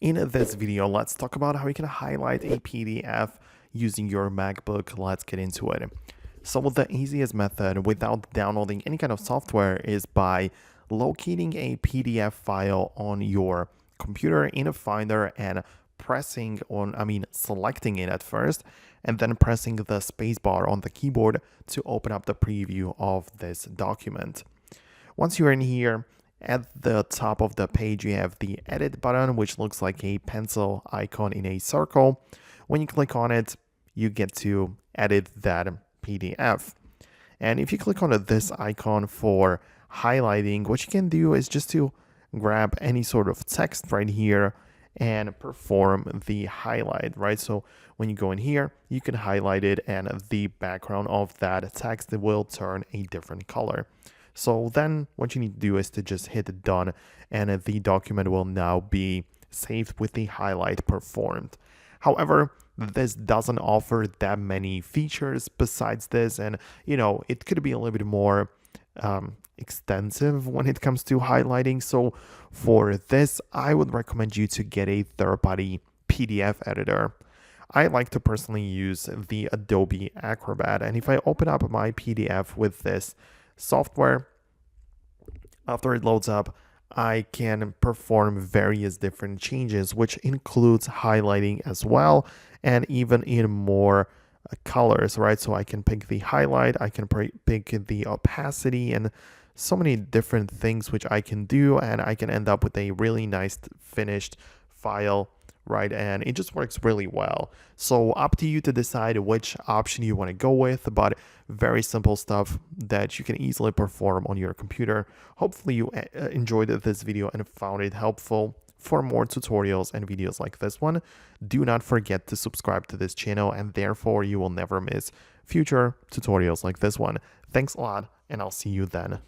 In this video, let's talk about how you can highlight a PDF using your MacBook. Let's get into it. So the easiest method without downloading any kind of software is by locating a PDF file on your computer in a Finder and selecting it at first, and then pressing the spacebar on the keyboard to open up the preview of this document. Once you're in here, at the top of the page, you have the edit button, which looks like a pencil icon in a circle. When you click on it, you get to edit that PDF. And if you click on this icon for highlighting, what you can do is just to grab any sort of text right here and perform the highlight, right? So when you go in here, you can highlight it and the background of that text will turn a different color. So then what you need to do is to just hit done, and the document will now be saved with the highlight performed. However, this doesn't offer that many features besides this, and it could be a little bit more extensive when it comes to highlighting. So for this, I would recommend you to get a third-party PDF editor. I like to personally use the Adobe Acrobat, and if I open up my PDF with this software, after it loads up, I can perform various different changes, which includes highlighting as well, and even in more colors, right? So I can pick the highlight, I can pick the opacity, and so many different things which I can do, and I can end up with a really nice finished file, right? And it just works really well. So up to you to decide which option you want to go with, but very simple stuff that you can easily perform on your computer. Hopefully you enjoyed this video and found it helpful. For more tutorials and videos like this one, do not forget to subscribe to this channel, and therefore you will never miss future tutorials like this one. Thanks a lot, and I'll see you then.